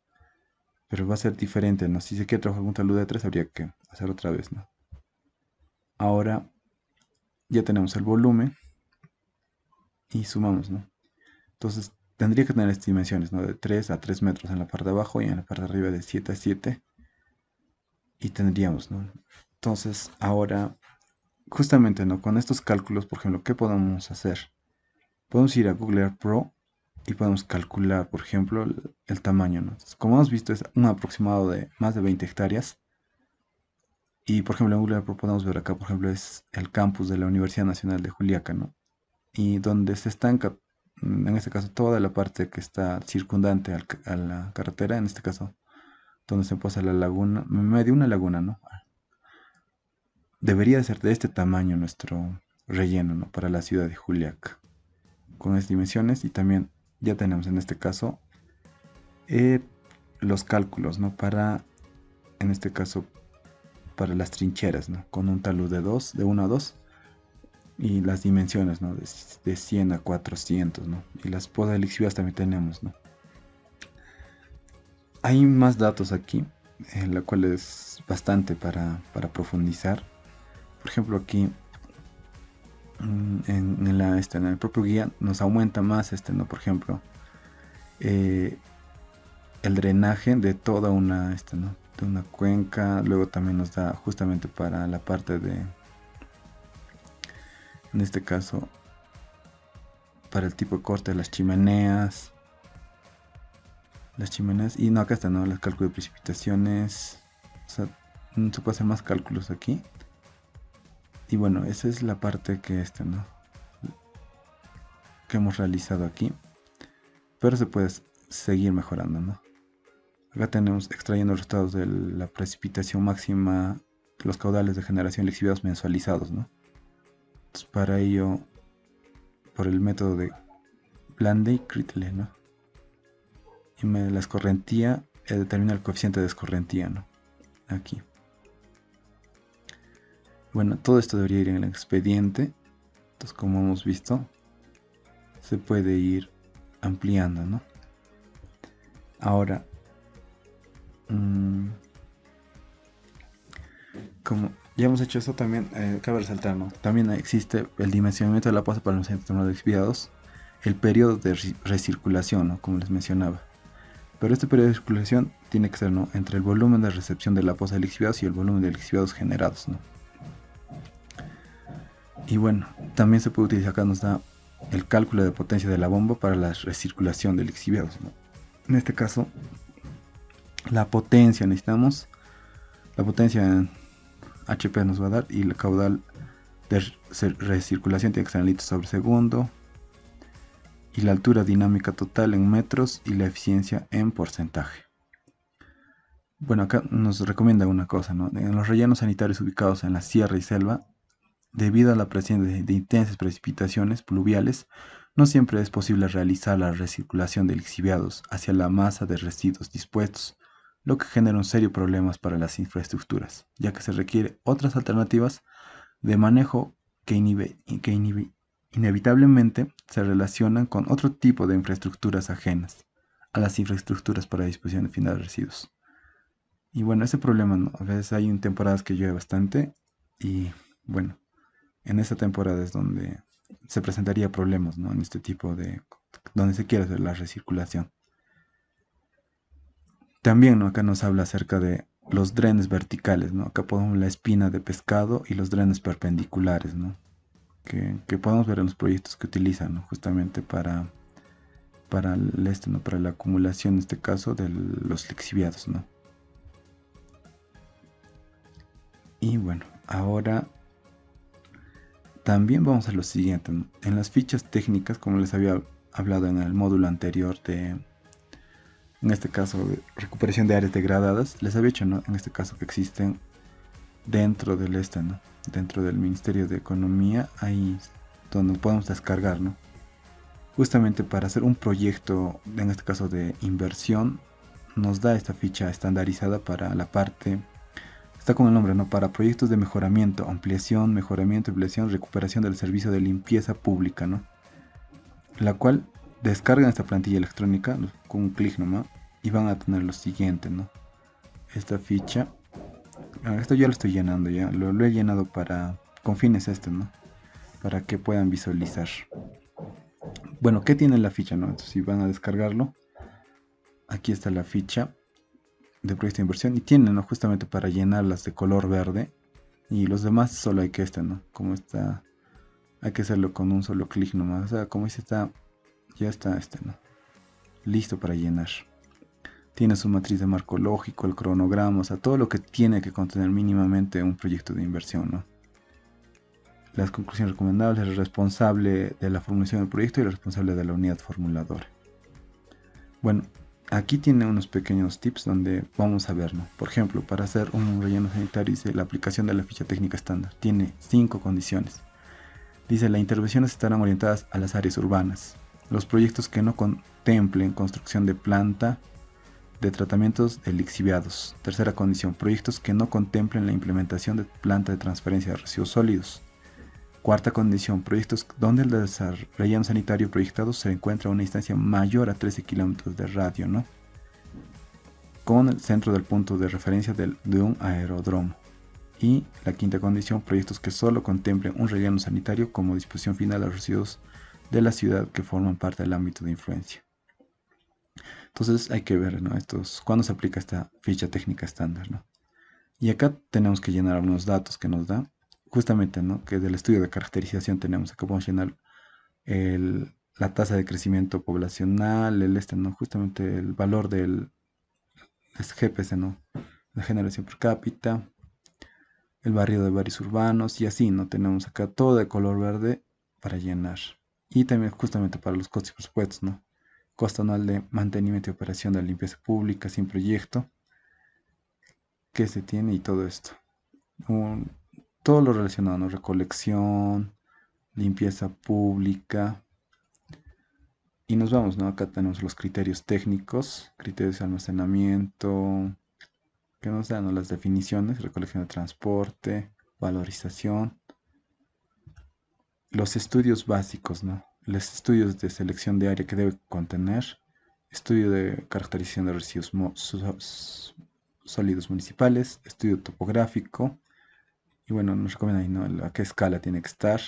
[SPEAKER 1] Pero va a ser diferente, ¿no? Si se quiere trabajar con un talud de 3 habría que hacer otra vez, ¿no? Ahora ya tenemos el volumen y sumamos, ¿no? Entonces tendría que tener estas dimensiones, ¿no? De 3 a 3 metros en la parte de abajo y en la parte de arriba de 7 a 7. Y tendríamos, ¿no? Entonces ahora, justamente, ¿no? Con estos cálculos, por ejemplo, ¿qué podemos hacer? Podemos ir a Google Earth Pro y podemos calcular, por ejemplo, el tamaño, ¿no? Entonces, como hemos visto, es un aproximado de más de 20 hectáreas. Y, por ejemplo, en Google Earth Pro podemos ver acá, por ejemplo, es el campus de la Universidad Nacional de Juliaca, ¿no? Y donde se estanca, en este caso, toda la parte que está circundante a la carretera, en este caso, donde se posa la laguna, medio una laguna, ¿no? Debería ser de este tamaño nuestro relleno, ¿no? Para la ciudad de Juliaca, con estas dimensiones. Y también ya tenemos en este caso eh, los cálculos, ¿no? En este caso, para las trincheras, ¿no? Con un talud de 1 a 2 y las dimensiones, ¿no? De 100 a 400, ¿no? Y las podas lixivias también tenemos, ¿no? Hay más datos aquí, en la cual es bastante para profundizar. Por ejemplo, aquí en el propio guía nos aumenta más ¿no? Por ejemplo, el drenaje de toda ¿no? De una cuenca. Luego también nos da justamente para la parte en este caso, para el tipo de corte de las chimeneas. Y no, acá está, ¿no? Los cálculos de precipitaciones. O sea, se puede hacer más cálculos aquí. Y bueno, esa es la parte ¿no? Que hemos realizado aquí. Pero se puede seguir mejorando, ¿no? Acá tenemos extrayendo los resultados de la precipitación máxima de los caudales de generación lixiviados mensualizados, ¿no? Entonces, para ello, por el método de Blandey-Crittler, ¿no? Y la escorrentía determina el coeficiente de escorrentía, ¿no? Aquí. Bueno, todo esto debería ir en el expediente. Entonces, como hemos visto, se puede ir ampliando, ¿no? Ahora, como ya hemos hecho eso, también cabe resaltar, ¿no? También existe el dimensionamiento de la poza para los centros expiados, el periodo de recirculación, ¿no? Como les mencionaba. Pero este periodo de circulación tiene que ser, ¿no? Entre el volumen de recepción de la poza de lixiviados y el volumen de lixiviados generados, ¿no? Y bueno, también se puede utilizar, acá nos da el cálculo de potencia de la bomba para la recirculación de lixiviados, ¿no? En este caso, la potencia necesitamos, la potencia en HP nos va a dar, y el caudal de recirculación tiene que ser en litros sobre segundo, y la altura dinámica total en metros y la eficiencia en porcentaje. Bueno, acá nos recomienda una cosa, ¿no? En los rellenos sanitarios ubicados en la sierra y selva, debido a la presencia de intensas precipitaciones pluviales, no siempre es posible realizar la recirculación de lixiviados hacia la masa de residuos dispuestos, lo que genera un serio problemas para las infraestructuras, ya que se requiere otras alternativas de manejo que inevitablemente se relacionan con otro tipo de infraestructuras ajenas a las infraestructuras para disposición final de residuos. Y bueno, ese problema, ¿no? A veces hay en temporadas que llueve bastante y bueno, en esa temporada es donde se presentaría problemas, ¿no? En este tipo de, donde se quiere hacer la recirculación. También, ¿no? Acá nos habla acerca de los drenes verticales, ¿no? Acá ponemos la espina de pescado y los drenes perpendiculares, ¿no? Que podemos ver en los proyectos que utilizan, ¿no? Justamente ¿no? Para la acumulación, en este caso, de los lixiviados, ¿no? Y bueno, ahora también vamos a lo siguiente, ¿no? En las fichas técnicas, como les había hablado en el módulo anterior de, en este caso, de recuperación de áreas degradadas, les había dicho, ¿no? En este caso que existen dentro del ¿no? Dentro del Ministerio de Economía, ahí donde podemos descargar, ¿no? Justamente para hacer un proyecto, en este caso de inversión, nos da esta ficha estandarizada para la parte, está con el nombre, ¿no? Para proyectos de mejoramiento, ampliación, recuperación del servicio de limpieza pública, ¿no? La cual descargan esta plantilla electrónica con un clic nomás y van a tener lo siguiente, ¿no? Esta ficha, esto ya lo estoy llenando, ya lo he llenado para, con fines ¿no? Para que puedan visualizar. Bueno, ¿qué tiene la ficha, no? Entonces, si van a descargarlo, aquí está la ficha de proyecto de inversión y tienen, ¿no? Justamente para llenarlas de color verde, y los demás solo hay que ¿no? Como está, hay que hacerlo con un solo clic nomás. O sea, como dice, ya está ¿no? Listo para llenar. Tiene su matriz de marco lógico, el cronograma, o sea, todo lo que tiene que contener mínimamente un proyecto de inversión, ¿no? Las conclusiones recomendables, el responsable de la formulación del proyecto y el responsable de la unidad formuladora. Bueno, aquí tiene unos pequeños tips donde vamos a ver, ¿no? Por ejemplo, para hacer un relleno sanitario, dice la aplicación de la ficha técnica estándar. Tiene 5 condiciones. Dice, las intervenciones estarán orientadas a las áreas urbanas. Los proyectos que no contemplen construcción de planta de tratamientos de lixiviados. Tercera condición, proyectos que no contemplen la implementación de planta de transferencia de residuos sólidos. Cuarta condición, proyectos donde el relleno sanitario proyectado se encuentra a una distancia mayor a 13 kilómetros de radio, ¿no? Con el centro del punto de referencia de un aeródromo. Y la quinta condición, proyectos que solo contemplen un relleno sanitario como disposición final de los residuos de la ciudad que forman parte del ámbito de influencia. Entonces hay que ver, ¿no? Cuándo se aplica esta ficha técnica estándar, ¿no? Y acá tenemos que llenar algunos datos que nos da, justamente, ¿no? Que del estudio de caracterización tenemos, acá podemos llenar la tasa de crecimiento poblacional, ¿no? Justamente el valor del GPC, ¿no? La generación per cápita, el barrio de barrios urbanos y así, ¿no? Tenemos acá todo de color verde para llenar. Y también justamente para los costos y presupuestos, ¿no? Costo anual de mantenimiento y operación de la limpieza pública sin proyecto que se tiene y todo esto. Un- Todo lo relacionado, ¿no? Recolección, limpieza pública. Y nos vamos, ¿no? Acá tenemos los criterios técnicos, criterios de almacenamiento, que nos dan, ¿no? Las definiciones, recolección de transporte, valorización, los estudios básicos, ¿no? Los estudios de selección de área que debe contener, estudio de caracterización de residuos sólidos municipales, estudio topográfico, y bueno, nos recomienda ahí, ¿no? A qué escala tiene que estar,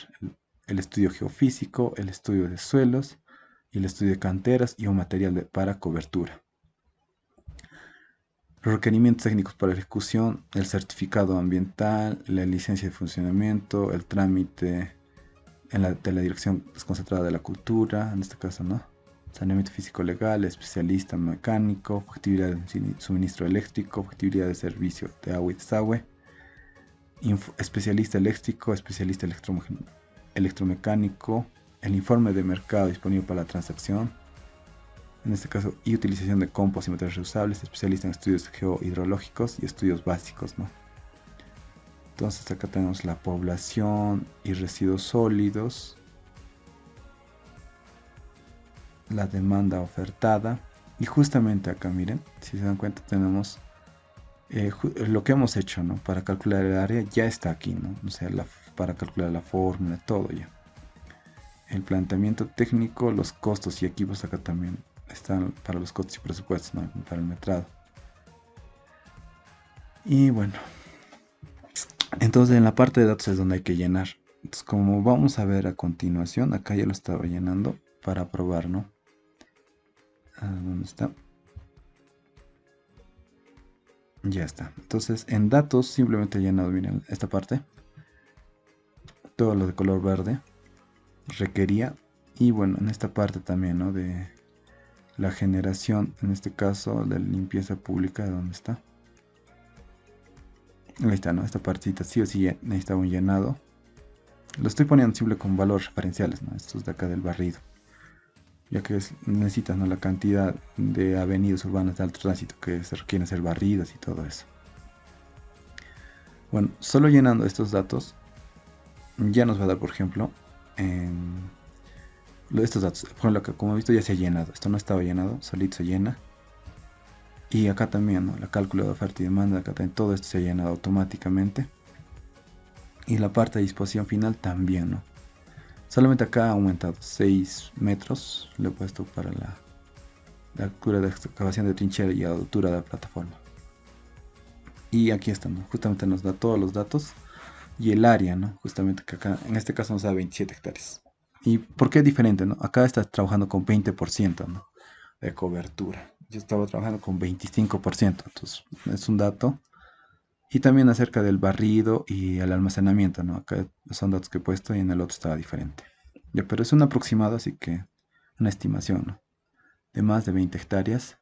[SPEAKER 1] el estudio geofísico, el estudio de suelos, y el estudio de canteras y un material para cobertura. Los requerimientos técnicos para ejecución, el certificado ambiental, la licencia de funcionamiento, el trámite de la Dirección Desconcentrada de la Cultura, en este caso, ¿no? Saneamiento físico legal, especialista mecánico, factibilidad de suministro eléctrico, factibilidad de servicio de agua y desagüe, especialista eléctrico, especialista electromecánico, el informe de mercado disponible para la transacción, en este caso, y utilización de compost y materiales reusables, especialista en estudios geohidrológicos y estudios básicos, ¿no? Entonces acá tenemos la población y residuos sólidos, la demanda ofertada, y justamente acá miren, si se dan cuenta tenemos lo que hemos hecho, ¿no? Para calcular el área ya está aquí, ¿no? O sea, para calcular la fórmula, todo ya. El planteamiento técnico, los costos y equipos acá también están para los costos y presupuestos, ¿no? Para el metrado. Y bueno, entonces en la parte de datos es donde hay que llenar. Entonces, como vamos a ver a continuación, acá ya lo estaba llenando para probar, ¿no? ¿Dónde está? Ya está. Entonces en datos simplemente he llenado, miren, esta parte. Todo lo de color verde requería. Y bueno, en esta parte también, ¿no? De la generación, en este caso de limpieza pública, ¿dónde está? Ahí está, ¿no? Esta partita sí o sí necesita un llenado. Lo estoy poniendo simple con valores referenciales, ¿no? Estos de acá del barrido. Ya que necesitas, ¿no? La cantidad de avenidas urbanas de alto tránsito que se requieren ser barridas y todo eso. Bueno, solo llenando estos datos ya nos va a dar, por ejemplo, estos datos. Por ejemplo, acá, como he visto, ya se ha llenado. Esto no estaba llenado, solito se llena. Y acá también, ¿no? La cálculo de oferta y demanda, acá también todo esto se ha llenado automáticamente. Y la parte de disposición final también, ¿no? Solamente acá ha aumentado 6 metros. Le he puesto para la altura de excavación de trinchera y la altura de la plataforma. Y aquí está, ¿no? Justamente nos da todos los datos. Y el área, ¿no? Justamente que acá, en este caso nos da 27 hectáreas. ¿Y por qué es diferente, no? Acá estás trabajando con 20%, ¿no? De cobertura. Yo estaba trabajando con 25%. Entonces, es un dato. Y también acerca del barrido y el almacenamiento, ¿no? Acá son datos que he puesto y en el otro estaba diferente. Ya, pero es un aproximado, así que una estimación, ¿no? De más de 20 hectáreas.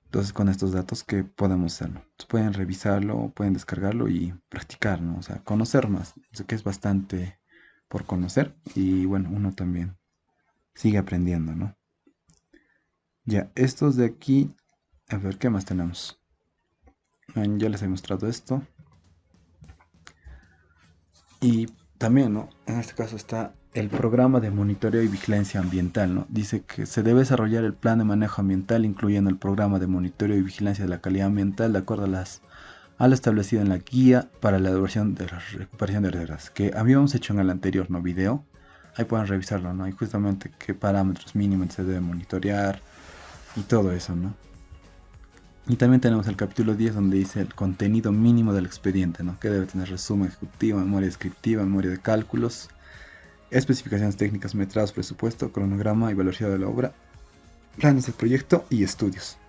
[SPEAKER 1] Entonces, con estos datos, ¿qué podemos hacer? ¿No? Entonces, pueden revisarlo, pueden descargarlo y practicar, ¿no? O sea, conocer más. Eso que es bastante por conocer. Y bueno, uno también sigue aprendiendo, ¿no? Ya, estos de aquí, a ver, ¿qué más tenemos? Ya les he mostrado esto. Y también, ¿no? En este caso está el programa de monitoreo y vigilancia ambiental, ¿no? Dice que se debe desarrollar el plan de manejo ambiental, incluyendo el programa de monitoreo y vigilancia de la calidad ambiental, de acuerdo a lo establecido en la guía para la elaboración de la recuperación de reservas, que habíamos hecho en el anterior, ¿no? Video. Ahí pueden revisarlo, ¿no? Y justamente qué parámetros mínimos se debe monitorear y todo eso, ¿no? Y también tenemos el capítulo 10 donde dice el contenido mínimo del expediente, ¿no? Que debe tener resumen ejecutivo, memoria descriptiva, memoria de cálculos, especificaciones técnicas, metrados, presupuesto, cronograma y velocidad de la obra, planes de proyecto y estudios.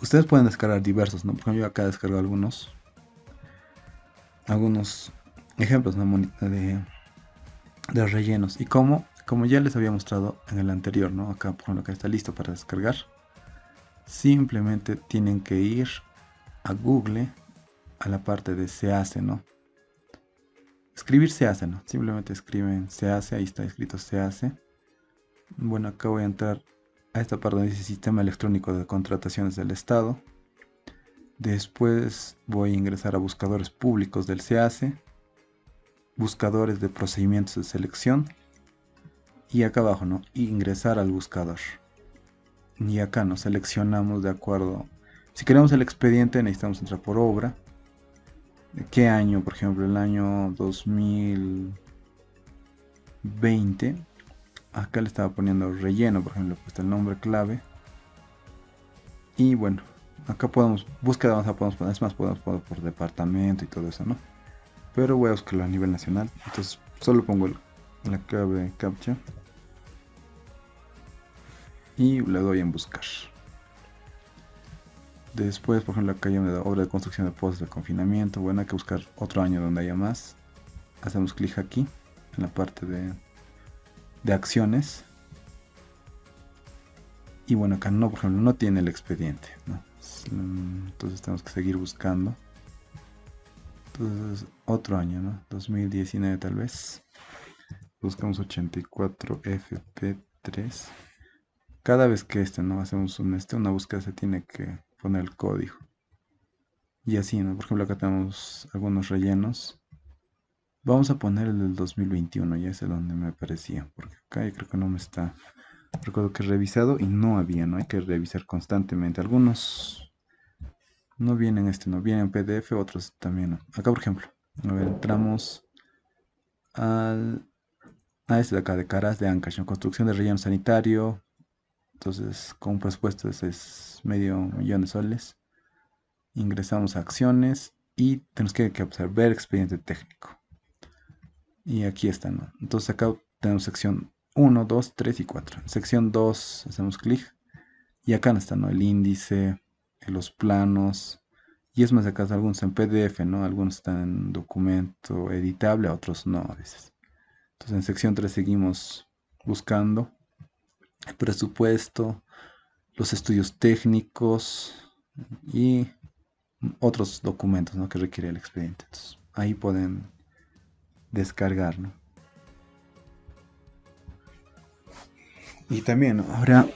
[SPEAKER 1] Ustedes pueden descargar diversos, ¿no? Por ejemplo, yo acá descargo algunos ejemplos, ¿no? de rellenos. Y como ya les había mostrado en el anterior, ¿no? Acá, por ejemplo, acá está listo para descargar. Simplemente tienen que ir a Google, a la parte de se hace, ¿no? Escribir se hace, ¿no? Simplemente escriben se hace, ahí está escrito se hace. Bueno, acá voy a entrar a esta parte donde dice Sistema Electrónico de Contrataciones del Estado. Después voy a ingresar a buscadores públicos del SEACE, buscadores de procedimientos de selección y acá abajo, ¿no? Ingresar al buscador. Y acá nos seleccionamos de acuerdo. Si queremos el expediente necesitamos entrar por obra. ¿De qué año? Por ejemplo, el año 2020. Acá le estaba poniendo relleno, por ejemplo, pues el nombre clave. Y bueno, acá podemos, búsqueda avanzada podemos poner, es más, podemos poner por departamento y todo eso, ¿no? Pero voy a buscarlo a nivel nacional. Entonces solo pongo la clave captcha. Y le doy en buscar. Después, por ejemplo, acá hay una obra de construcción de pozos de confinamiento. Bueno, hay que buscar otro año donde haya más. hacemos clic aquí, en la parte de acciones. Y bueno, acá no, por ejemplo, no tiene el expediente, ¿no? Entonces tenemos que seguir buscando. Entonces, otro año, ¿no? 2019 tal vez. Buscamos 84FP3. Cada vez que ¿no? hacemos una búsqueda, se tiene que poner el código. Y así, ¿no? Por ejemplo, acá tenemos algunos rellenos. Vamos a poner el del 2021, ya es el donde me aparecía. Porque acá yo creo que no me está. Recuerdo que he revisado y no había, ¿no? Hay que revisar constantemente. Algunos no vienen no vienen en PDF, otros también no. Acá, por ejemplo, a ver, entramos al, a este de acá, de Caras de Ancash, ¿no? Construcción de relleno sanitario. Entonces, con un presupuesto de 6,5 millones de soles. Ingresamos a acciones y tenemos que observar expediente técnico. Y aquí está, ¿no? Entonces acá tenemos sección 1, 2, 3 y 4. En sección 2 hacemos clic y acá está, ¿no? El índice, los planos. Y es más, acá algunos están en PDF, ¿no? Algunos están en documento editable, otros no a veces. Entonces en sección 3 seguimos buscando el presupuesto, los estudios técnicos y otros documentos, ¿no? que requiere el expediente. Entonces, ahí pueden descargar, ¿no? Y también, ¿no? Ahora,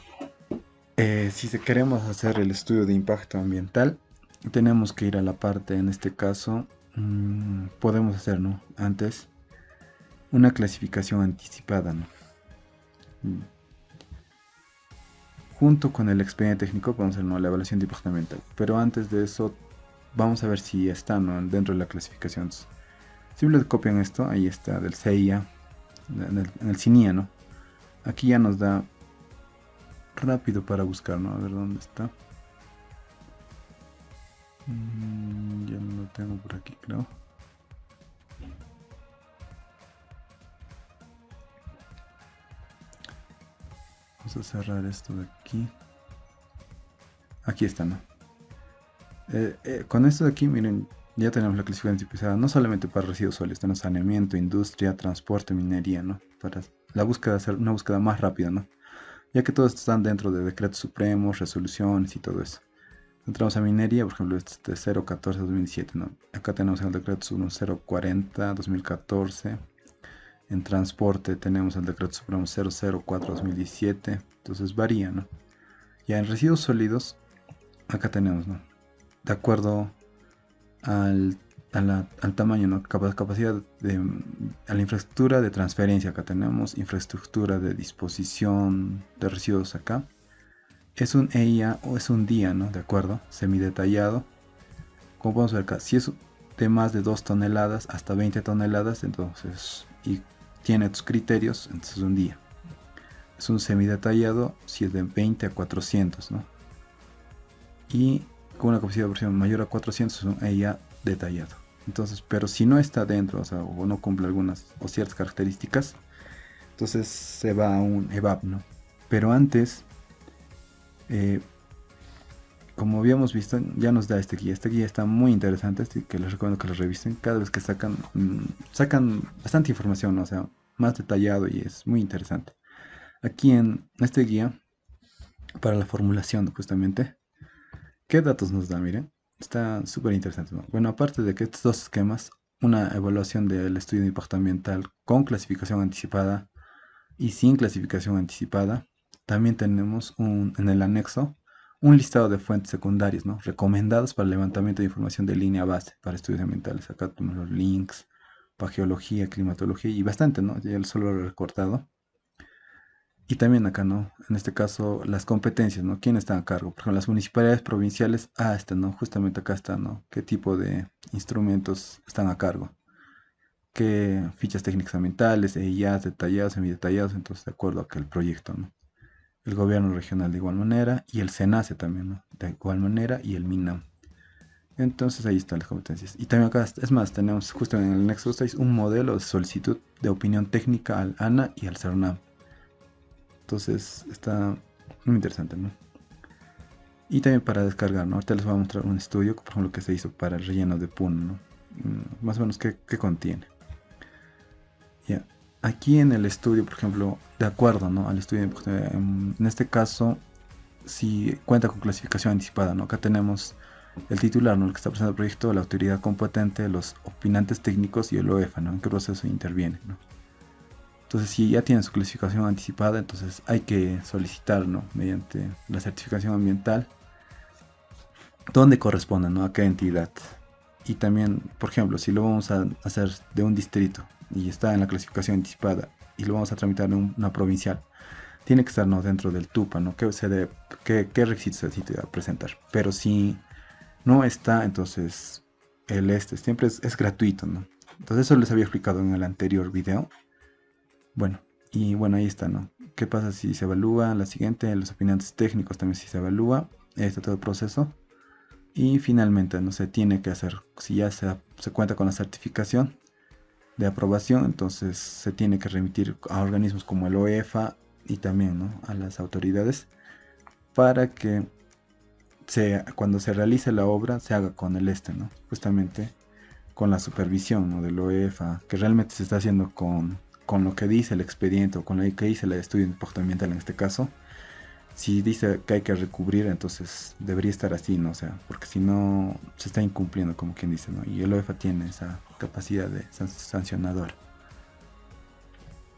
[SPEAKER 1] si queremos hacer el estudio de impacto ambiental, tenemos que ir a la parte, en este caso, podemos hacer, ¿no? Antes, una clasificación anticipada, ¿no? Mm, Junto con el expediente técnico podemos hacer, ¿no? la evaluación de impacto ambiental. Pero antes de eso, vamos a ver si está, ¿no? dentro de la clasificación. Simplemente copian esto, ahí está, del CIA, en el CINIA, ¿no? Aquí ya nos da rápido para buscar, ¿no? A ver dónde está. Ya no lo tengo por aquí, creo. Vamos a cerrar esto de aquí. Aquí está, ¿no? Con esto de aquí, miren, ya tenemos la clasificación tipizada, no solamente para residuos sólidos, tenemos saneamiento, industria, transporte, minería, ¿no? Para la búsqueda, hacer una búsqueda más rápida, ¿no? Ya que todos están dentro de decretos supremos, resoluciones y todo eso. Entramos a minería, por ejemplo, este es 014-2017, ¿no? Acá tenemos el decreto 040-2014. En transporte tenemos el decreto supremo 004-2017. Entonces varía, ¿no? Ya en residuos sólidos, acá tenemos, ¿no? De acuerdo al, al tamaño, ¿no? Capacidad a la infraestructura de transferencia, acá tenemos infraestructura de disposición de residuos acá. Es un EIA o es un día, ¿no? De acuerdo, semidetallado. Como podemos ver acá, si es de más de 2 toneladas hasta 20 toneladas, entonces, y tiene tus criterios, entonces es un día. Es un semidetallado si es de 20 a 400, ¿no? Y con una capacidad de operación mayor a 400 es un EIA detallado. Entonces, pero si no está dentro, o sea, o no cumple algunas o ciertas características, entonces se va a un EVAP, ¿no? Pero antes, eh, como habíamos visto, ya nos da este guía. Este guía está muy interesante, así que les recomiendo que lo revisen. Cada vez que sacan bastante información, ¿no? O sea, más detallado y es muy interesante. Aquí en este guía, para la formulación justamente, ¿qué datos nos da? Miren, está súper interesante, ¿no? Bueno, aparte de que estos dos esquemas, una evaluación del estudio de impacto ambiental con clasificación anticipada y sin clasificación anticipada, también tenemos en el anexo un listado de fuentes secundarias, ¿no? recomendadas para el levantamiento de información de línea base para estudios ambientales. Acá tenemos los links para geología, climatología y bastante, ¿no? Ya solo lo he recortado. Y también acá, ¿no? En este caso, las competencias, ¿no? ¿Quién está a cargo? Por ejemplo, las municipalidades provinciales, ¿no? Justamente acá está, ¿no? ¿Qué tipo de instrumentos están a cargo? ¿Qué fichas técnicas ambientales, EIAs, detallados, semidetallados? Entonces, de acuerdo a aquel proyecto, ¿no? El gobierno regional de igual manera y el SENACE también, ¿no? De igual manera y el MINAM. Entonces ahí están las competencias. Y también acá, es más, tenemos justo en el Nexo 6 un modelo de solicitud de opinión técnica al ANA y al CERNAM. Entonces está muy interesante, ¿no? Y también para descargar, ¿no? Ahorita les voy a mostrar un estudio, por ejemplo, que se hizo para el relleno de Puno, ¿no? Más o menos qué contiene. Ya. Aquí en el estudio, por ejemplo, de acuerdo, ¿no? Al estudio, en este caso, si cuenta con clasificación anticipada, ¿no? Acá tenemos el titular, ¿no? El que está presentando el proyecto, la autoridad competente, los opinantes técnicos y el OEFA, ¿no? ¿En qué proceso interviene, ¿no? Entonces, si ya tiene su clasificación anticipada, entonces hay que solicitar, ¿no? Mediante la certificación ambiental, dónde corresponde, ¿no? A qué entidad. Y también, por ejemplo, si lo vamos a hacer de un distrito y está en la clasificación anticipada y lo vamos a tramitar en una provincial, tiene que estar, ¿no? Dentro del TUPA, ¿no? ¿Qué requisitos se necesita presentar? Pero si no está, entonces siempre es gratuito, ¿no? Entonces eso les había explicado en el anterior video. Bueno, y bueno, ahí está, ¿no? ¿Qué pasa si se evalúa? La siguiente, los opinantes técnicos también si se evalúa. Ahí está todo el proceso. Y finalmente, no se tiene que hacer, si ya se cuenta con la certificación de aprobación, entonces se tiene que remitir a organismos como el OEFA y también, ¿no? A las autoridades para que cuando se realice la obra se haga con ¿no? Justamente con la supervisión, ¿no? Del OEFA, que realmente se está haciendo con lo que dice el expediente o con lo que dice el estudio de impacto ambiental en este caso. Si dice que hay que recubrir, entonces debería estar así, ¿no? O sea, porque si no se está incumpliendo, como quien dice, ¿no? Y el OEFA tiene esa capacidad de sancionador.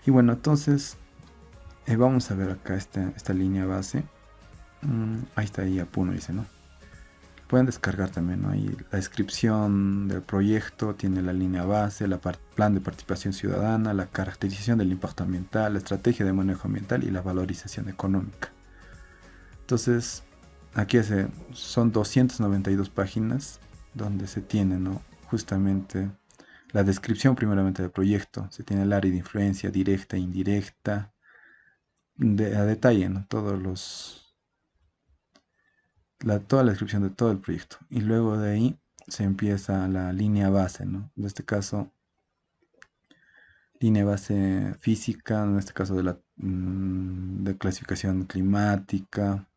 [SPEAKER 1] Y bueno, entonces vamos a ver acá esta línea base. Ahí está, ahí Apuno dice, ¿no? Pueden descargar también, ¿no? Ahí la descripción del proyecto, tiene la línea base, plan de participación ciudadana, la caracterización del impacto ambiental, la estrategia de manejo ambiental y la valorización económica. Entonces, aquí son 292 páginas donde se tiene, ¿no? Justamente la descripción primeramente del proyecto, se tiene el área de influencia directa e indirecta, a detalle, ¿no? Toda la descripción de todo el proyecto. Y luego de ahí se empieza la línea base, ¿no? En este caso, línea base física, en este caso de clasificación climática,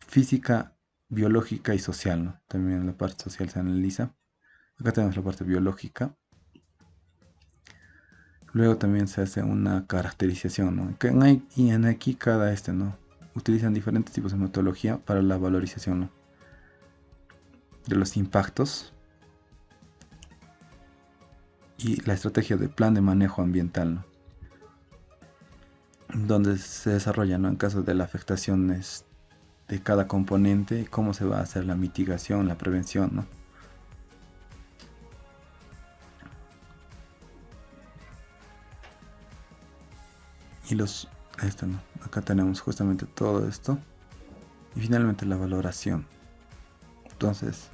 [SPEAKER 1] física, biológica y social, ¿no? También la parte social se analiza. Acá tenemos la parte biológica. Luego también se hace una caracterización, ¿no? Y en aquí ¿no? Utilizan diferentes tipos de metodología para la valorización, ¿no? De los impactos y la estrategia de plan de manejo ambiental, ¿no? Donde se desarrolla, ¿no? En caso de las afectaciones de cada componente, cómo se va a hacer la mitigación, la prevención, ¿no? Y ¿no? Acá tenemos justamente todo esto y finalmente la valoración. Entonces,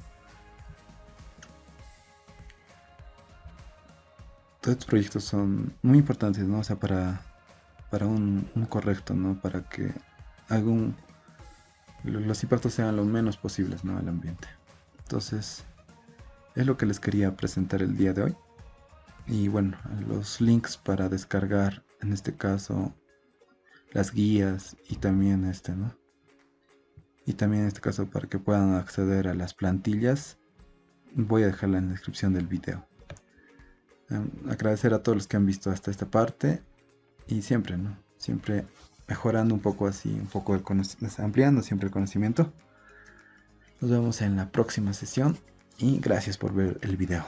[SPEAKER 1] todos estos proyectos son muy importantes, ¿no? O sea, para un correcto, ¿no? Para que los impactos sean lo menos posibles, ¿no? Al ambiente. Entonces, es lo que les quería presentar el día de hoy. Y bueno, los links para descargar, en este caso, las guías y también ¿no? Y también en este caso para que puedan acceder a las plantillas, voy a dejarla en la descripción del video. Agradecer a todos los que han visto hasta esta parte y siempre, ¿no? Siempre mejorando un poco así, un poco ampliando siempre el conocimiento. Nos vemos en la próxima sesión y gracias por ver el video.